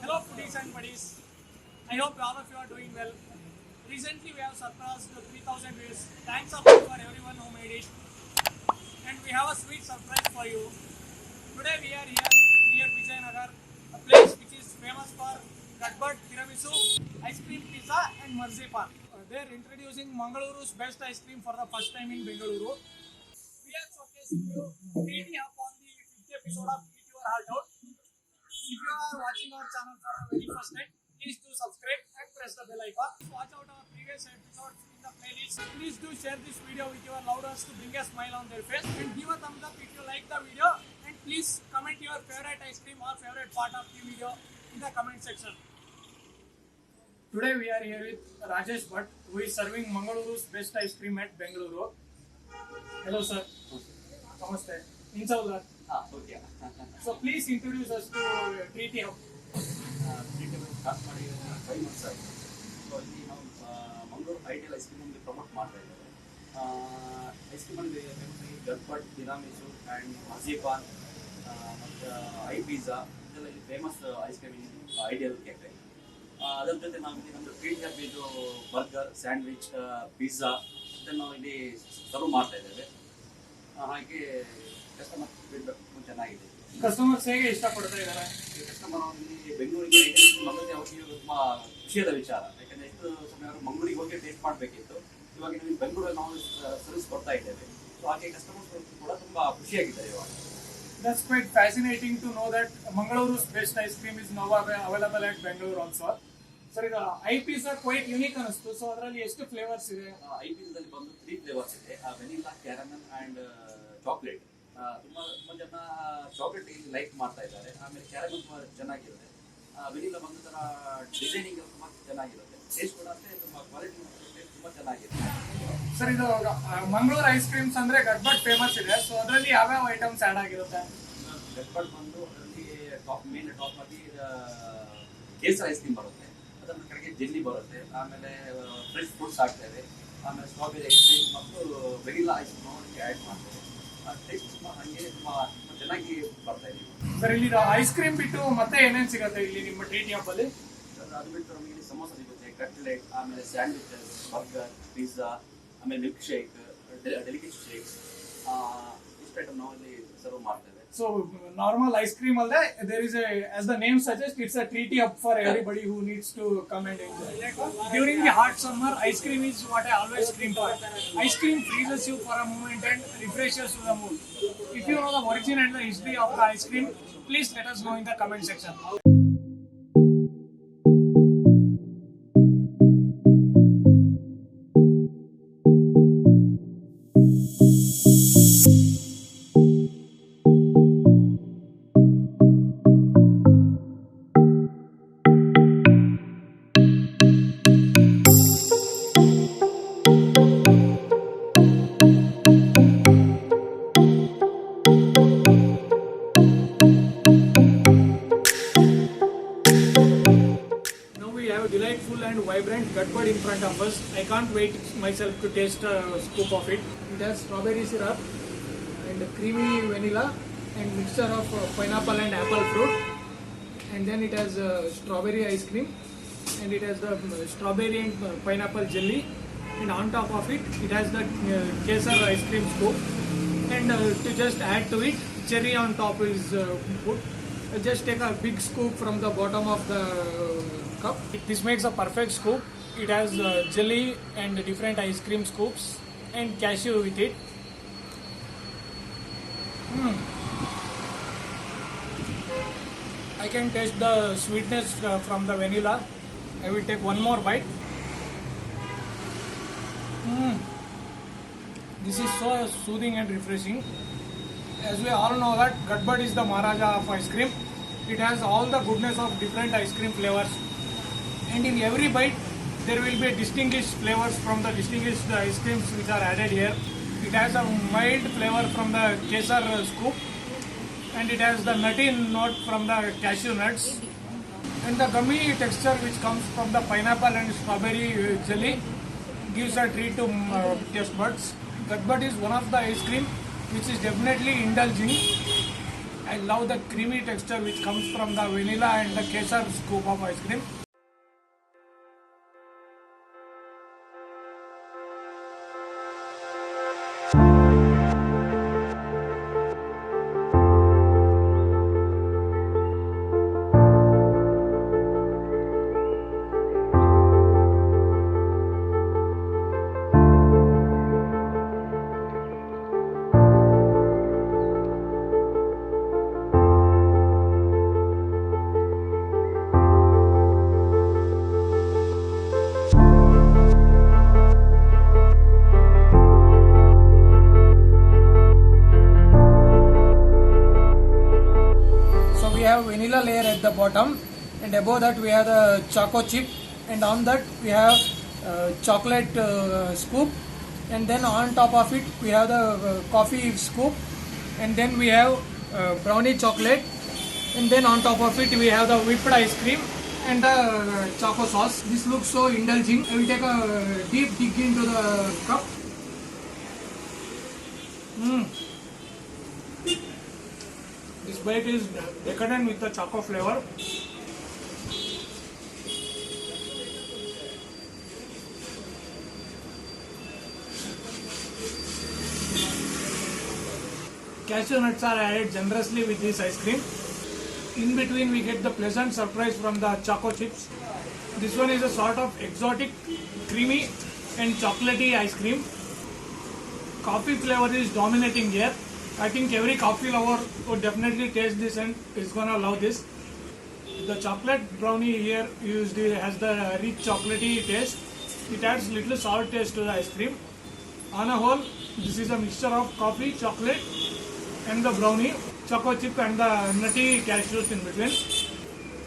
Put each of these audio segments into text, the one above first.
Hello foodies and buddies. I hope all of you are doing well. Recently we have surpassed 3000 views. Thanks a lot for everyone who made it. And we have a sweet surprise for you. Today we are here near Vijayanagar, a place which is famous for Gatbad Tiramisu, ice cream pizza and marzipan. They are introducing Mangaluru's best ice cream for the first time in Bengaluru. We are showcasing you meeting up on the 50th episode of Eat Your Heart Out. If you are watching our channel for the very first time, please do subscribe and press the bell icon. Watch out our previous episodes in the playlist. Please do share this video with your loved ones to bring a smile on their face. And give a thumbs up if you like the video. And please comment your favorite ice cream or favorite part of the video in the comment section. Today we are here with Rajesh Bhatt, who is serving Mangaluru's best ice cream at Bengaluru. Hello sir. Namaste. Inshallah. Okay. So please introduce us to Treaty Hub. Start ಮಾಡಿ 5 months ಆಯಿತು. So ಇಲ್ಲಿ ನಾವು Mangaluru ideal ice cream promote ಮಾಡ್ತಾ ಇದ್ದೇವೆ. Ice ಕ್ರೀಮಲ್ಲಿ ಗಟ್ಬಟ್ ತಿರಾಮಿಸು and ಮರ್ಜಿಪಾನ್ ಮತ್ತು I pizza ಇದೆಲ್ಲ ಇಲ್ಲಿ famous ice cream ideal cafe. ಅದರ ಜೊತೆ ನಾವು ಇಲ್ಲಿ ನಮ್ಮದು ಟ್ರೀಟ್ ಹಬ್ ಇದು ಬರ್ಗರ್ ಸ್ಯಾಂಡ್ವಿಚ್ ಪಿಜ್ಜಾ ಇದನ್ನು ನಾವು ಇಲ್ಲಿ ಸರ್ವ್ ಮಾಡ್ತಾ ಇದ್ದೇವೆ. ಹಾಗೆ ಕಸ್ಟಮರ್ ಫೀಡ್ಬ್ಯಾಕ್ ಚೆನ್ನಾಗಿದೆ. ಕಸ್ಟಮರ್ಸ್ ಹೇಗೆ ಇಷ್ಟಪಡ್ತಾ ಇದ್ದಾರೆ? ಕಸ್ಟಮರ್ ಇಲ್ಲಿ ಬೆಂಗಳೂರಿಗೆ ಮೊದಲನೇ ಅವರಿಗೆ ತುಂಬ ಖುಷಿಯಾದ ವಿಚಾರ. ಯಾಕಂದರೆ ಎಷ್ಟು ಸಮಯ ಅವರು ಮಂಗಳೂರಿಗೆ ಹೋಗಿ ಟೇಸ್ಟ್ ಮಾಡಬೇಕಿತ್ತು, ಇವಾಗ ನಾವು ಬೆಂಗಳೂರಲ್ಲಿ ನಾವು ಸರ್ವಿಸ್ ಕೊಡ್ತಾ ಇದ್ದೇವೆ. ಸೊ ಹಾಗೆ ಕಸ್ಟಮರ್ಸ್ ಕೂಡ ತುಂಬ ಖುಷಿಯಾಗಿದ್ದಾರೆ ಇವಾಗ. That's quite fascinating to know that Mangaluru's best ice cream is now available at Bengaluru also. Sir, ಈಗ ಐ ಪಿಜ್ಜಾ ಕ್ವೈಟ್ ಯುನೀಕ್ ಅನಿಸ್ತು. ಸೊ ಅದರಲ್ಲಿ ಎಷ್ಟು ಫ್ಲೇವರ್ಸ್ ಇದೆ? ಐ ಪಿಜ್ಜಾದಲ್ಲಿ ಬಂದು 3 ಫ್ಲೇವರ್ಸ್ ಇದೆ, ವೆನಿಲಾ, ಕ್ಯಾರಮೆಲ್ ಆ್ಯಂಡ್ ಚಾಕ್ಲೇಟ್. ತುಂಬ ಜನ ಚಾಕ್ಲೇಟ್ ಇಲ್ಲಿ ಲೈಕ್ ಮಾಡ್ತಾ ಇದ್ದಾರೆ. ಆಮೇಲೆ ಕ್ಯಾರಮೆಲ್ ತುಂಬ ಚೆನ್ನಾಗಿರುತ್ತೆ. ವೆನಿಲಾ ಬಂದು ಥರ ಡಿಸೈನಿಂಗ್ ತುಂಬ ಚೆನ್ನಾಗಿರುತ್ತೆ. ಟೇಸ್ಟ್ ಕೂಡ ಅಷ್ಟೇ ತುಂಬ ಕ್ವಾಲಿಟಿ ತುಂಬ ಚೆನ್ನಾಗಿದೆ. ಸರ್, ಇದು ಮಂಗಳೂರು ಐಸ್ ಕ್ರೀಮ್ಸ್ ಅಂದರೆ ಗಟ್ಬಟ್ ಫೇಮಸ್ ಇದೆ. ಸೊ ಅದರಲ್ಲಿ ಯಾವ್ಯಾವ ಐಟಮ್ಸ್ ಆ್ಯಡ್ ಆಗಿರುತ್ತೆ? ಗಟ್ಬಟ್ ಬಂದು ಅದರಲ್ಲಿ ಮೇನ್ ಟಾಪ್ ಆಗಿ ಕೇಸರ್ ಐಸ್ ಕ್ರೀಮ್ ಬರುತ್ತೆ, ಅದರ ಕಡೆಗೆ ಜೆಲ್ಲಿ ಬರುತ್ತೆ, ಆಮೇಲೆ ಫ್ರೆಶ್ ಫ್ರೂಟ್ಸ್ ಹಾಕ್ತೇವೆ, ಆಮೇಲೆ ಸ್ಟ್ರಾಬೆರಿ ಐಸ್ ಕ್ರೀಮ್ ಮತ್ತು ವೆನಿಲಾ ಐಸ್ ಕ್ರೀಮ್ ಆ್ಯಡ್ ಮಾಡ್ತೇವೆ. ಟೇಸ್ಟ್ ತುಂಬ ಹಾಗೆ ತುಂಬ ಚೆನ್ನಾಗಿ ಬರ್ತಾ ಇದೆ. ಸರ್, ಇಲ್ಲಿ ಐಸ್ ಕ್ರೀಮ್ ಬಿಟ್ಟು ಮತ್ತೆ ಏನೇನು ಸಿಗುತ್ತೆ ಇಲ್ಲಿ ನಿಮ್ಮ ಟ್ರೀಟಿ ಹಬ್ಬಲ್ಲಿ? ಅದು ಬಿಟ್ಟು ನಮಗೆ ಇಲ್ಲಿ ಸಮೋಸ ಸಿಗುತ್ತೆ, ಕಟ್ಲೆಟ್, ಆಮೇಲೆ ಸ್ಯಾಂಡ್ವಿಚಸ್, ಬರ್ಗರ್, ಪಿಜ್ಜಾ, ಆಮೇಲೆ ಮಿಲ್ಕ್ ಶೇಕ್, ಡೆಲಿಕೇಟ್ ಶೇಕ್, ಇಷ್ಟು ಐಟಮ್ ನಾವು ಇಲ್ಲಿ ಸರ್ವ್ ಮಾಡ್ತೇವೆ. So normal ice cream alde there is as the name suggests, it's a treaty up for everybody who needs to come and enjoy. During the hot summer, ice cream is what I always scream for. Ice cream freezes you for a moment and refreshes you the mood. If you know the origin and the history of the ice cream, please let us know in the comment section. Delightful and vibrant Gatbad in front of us. I can't wait myself to taste a scoop of it. It has strawberry syrup and creamy vanilla and mixture of pineapple and apple fruit, and then it has strawberry ice cream, and it has the strawberry and pineapple jelly, and on top of it, it has the kesar ice cream scoop, and to just add to it, cherry on top is put. Just take a big scoop from the bottom of the cup. This makes a perfect scoop. It has jelly and different ice cream scoops and cashew with it. I can taste the sweetness from the vanilla. I will take one more bite. This is so soothing and refreshing. As we all know that Gatbad is the Maharaja of ice cream. It has all the goodness of different ice cream flavors. and in every bite there will be distinguished flavors from the distinguished ice creams which are added here. It has a mild flavor from the kesar scoop, and it has the nutty note from the cashew nuts, and the gummy texture which comes from the pineapple and strawberry jelly gives a treat to taste buds. Gatbud is one of the ice cream which is definitely indulging. I love the creamy texture which comes from the vanilla and the kesar scoop of ice cream. Vanilla layer at the bottom, and above that we have the choco chip, and on that we have chocolate scoop, and then on top of it we have the coffee scoop, and then we have brownie chocolate, and then on top of it we have the whipped ice cream and the choco sauce. This looks so indulging. I will take a deep dig into the cup. This bite is decadent with the choco flavor. Cashew nuts are added generously with this ice cream. In between we get the pleasant surprise from the choco chips. This one is a sort of exotic, creamy and chocolatey ice cream. Coffee flavor is dominating here. I think every coffee lover would definitely taste this and is gonna love this. The chocolate brownie here used has the rich chocolatey taste. It adds little sour taste to the ice cream. On a whole, this is a mixture of coffee, chocolate and the brownie, choco chip and the nutty cashews in between.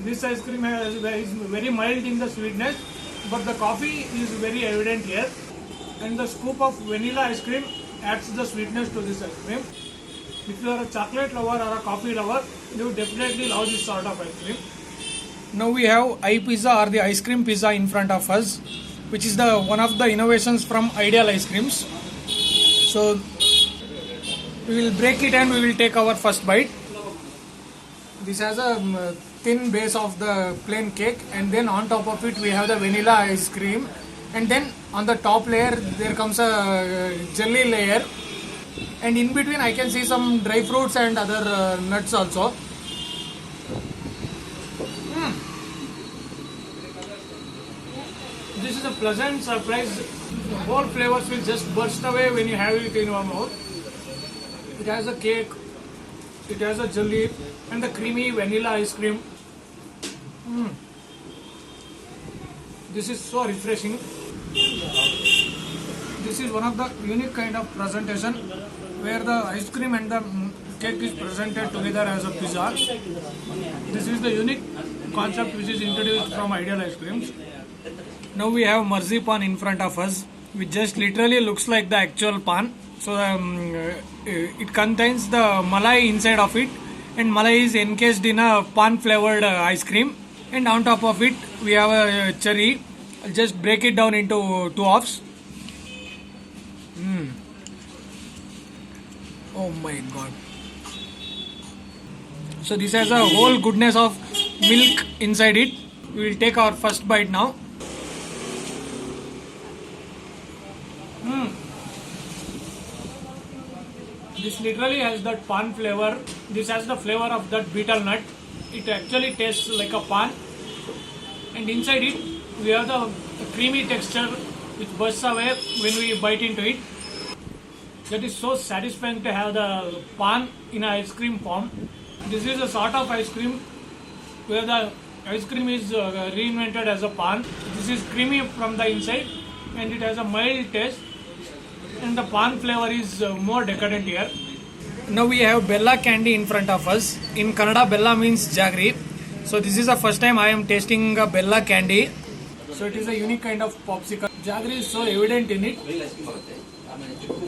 This ice cream is very mild in the sweetness, but the coffee is very evident here. And the scoop of vanilla ice cream adds the sweetness to this ice cream. If you are a chocolate lover or a coffee lover, you would definitely love this sort of ice cream. Now we have iPizza, or the ice cream pizza, in front of us, which is the one of the innovations from Ideal Ice Creams. So we will break it and we will take our first bite. This has a thin base of the plain cake, and then on top of it we have the vanilla ice cream, and then on the top layer there comes a jelly layer, and in between I can see some dry fruits and other nuts also. This is a pleasant surprise. The whole flavors will just burst away when you have it in your mouth. It has a cake, it has a jelly and the creamy vanilla ice cream. This is so refreshing. This is one of the unique kind of presentation where the ice cream and the cake is presented together as a pizza. This is the unique concept which is introduced from Ideal Ice Creams. Now we have marzipan in front of us, which just literally looks like the actual pan. So it contains the malai inside of it, and malai is encased in a pan flavored ice cream, and on top of it we have a cherry. I'll just break it down into two halves. Oh my god. So this has a whole goodness of milk inside it. We will take our first bite now. This literally has that pan flavor. This has the flavor of that betel nut. It actually tastes like a pan. And inside it, we have the creamy texture which bursts away when we bite into it. That is so satisfying to have the pan in an ice cream form. This is a sort of ice cream where the ice cream is reinvented as a pan. This is creamy from the inside and it has a mild taste. And the pan flavor is more decadent here. Now we have Bella candy in front of us. In Kannada, Bella means jaggery. So this is the first time I am tasting Bella candy. So it is a unique kind of popsicle. Jaggery is so evident in it, vanilla ice cream ಬರುತ್ತೆ, ಆಮೇಲೆ ಚಿಕ್ಕು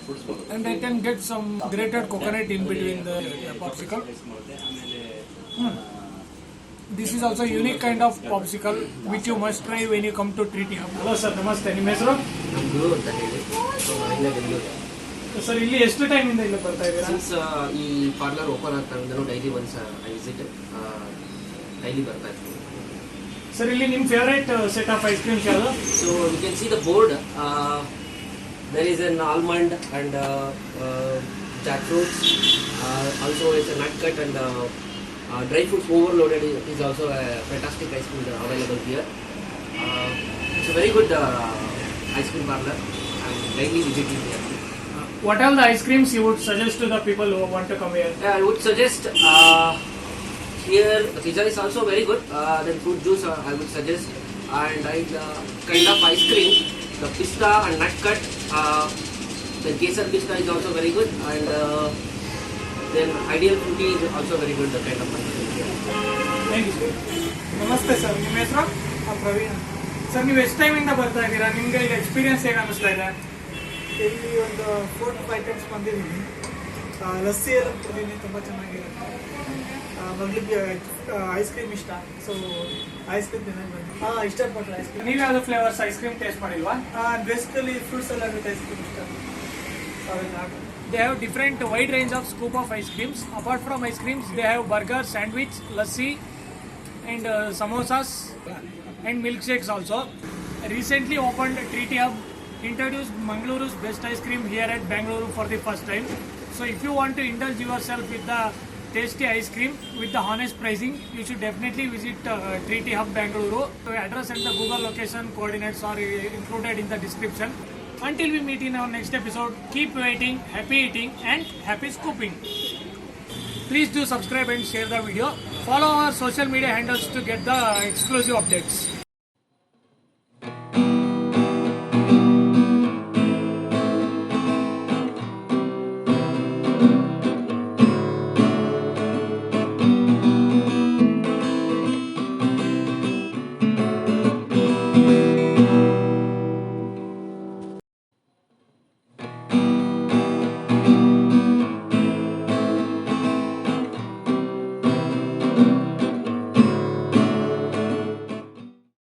fruits ಬರುತ್ತೆ, and I can get some grated coconut in between the popsicle. Ice ಬರುತ್ತೆ, ಆಮೇಲೆ This is also a unique kind of popsicle which you must try when you come to Treaty Hub. Hello sir, namaste. ನಿಮ್ಮ ಹೆಸರು? ನಮ್ಮ ಗುರು ಅಂತ ಹೇಳಿ ಇಲ್ಲೇ Bengaluru. Sir ಇಲ್ಲಿ ಎಷ್ಟು ಟೈಮ್ ಇಂದ ಇಲ್ಲಿ ಬರ್ತಾ ಇದ್ದೀರಾ? ಸಿನ್ಸ್ ಈ ಪಾರ್ಲರ್ ಓಪನ್ ಆಗ್ತಾಗಿಂದನೂ daily once I visit, daily ಬರ್ತಾ ಇರ್ತೀನಿ. ಸರ್ ಇಲ್ಲಿ ನಿಮ್ಮ favourite set of ice creams ಯಾವುದು? So you can see the board, there is an almond and jackfruits, also is a nut cut and dry fruits overloaded is also a fantastic ice cream available here. It's a very good ice cream parlor. I'm daily visiting here. What are the ice creams you would suggest to the people who want to come here? I would suggest here pizza is also very good. Then fruit juice I would suggest, and kind of ice cream, the pista and nut cut. The kesar pista is also very good, and then ideal fruity is also very good. The kind of ice cream here. Thank you sir. ನಮಸ್ತೆ sir, ನಿಮ್ಮ ಹೆಸರು? Praveen. Sir ನೀವು ಎಷ್ಟು ಟೈಮಿಂದ ಬರ್ತಾ ಇದ್ದೀರಾ? ನಿಮಗೆ ಈಗ experience ಹೇಗೆ ಅನಿಸ್ತಾ ಇದೆ? ಇಲ್ಲಿ ಒಂದು 4 to 5 ಟೈಮ್ಸ್ ಬಂದಿದ್ದೀನಿ. ಲಸ್ಸಿ ಎಲ್ಲ ಕುಡಿದೀನಿ, ತುಂಬ ಚೆನ್ನಾಗಿರುತ್ತೆ. ಮಗಳಿಗೆ ಐಸ್ ಕ್ರೀಮ್ ಇಷ್ಟ, ಸೊ ಐಸ್ ಕ್ರೀಮ್ ತಿನ್ನಕ್ಕೆ ಬಂದು ಇಷ್ಟಪಟ್ಟರೆ ಐಸ್ ಕ್ರೀಮ್. ನೀವು ಯಾವ್ದು ಫ್ಲೇವರ್ಸ್ ಐಸ್ ಕ್ರೀಮ್ ಟೇಸ್ಟ್ ಮಾಡಿಲ್ವಾ? ಬೇಸಿಕಲಿ ಫ್ರೂಟ್ಸ್ ಎಲ್ಲ ವಿತ್ ಐಸ್ ಕ್ರೀಮ್ ಇಷ್ಟ. They have different wide range of scoop of ice creams. Apart from ice creams, they have burger, sandwich, lassi, and samosas and milkshakes also. Recently opened Treaty Hub, introduced Mangaluru's best ice cream here at Bangalore for the first time. So if you want to indulge yourself with the tasty ice cream with the honest pricing, you should definitely visit Treaty Hub Bangalore. The address and the Google location coordinates are included in the description. Until we meet in our next episode, keep waiting, happy eating and happy scooping. Please do subscribe and share the video. Follow our social media handles to get the exclusive updates.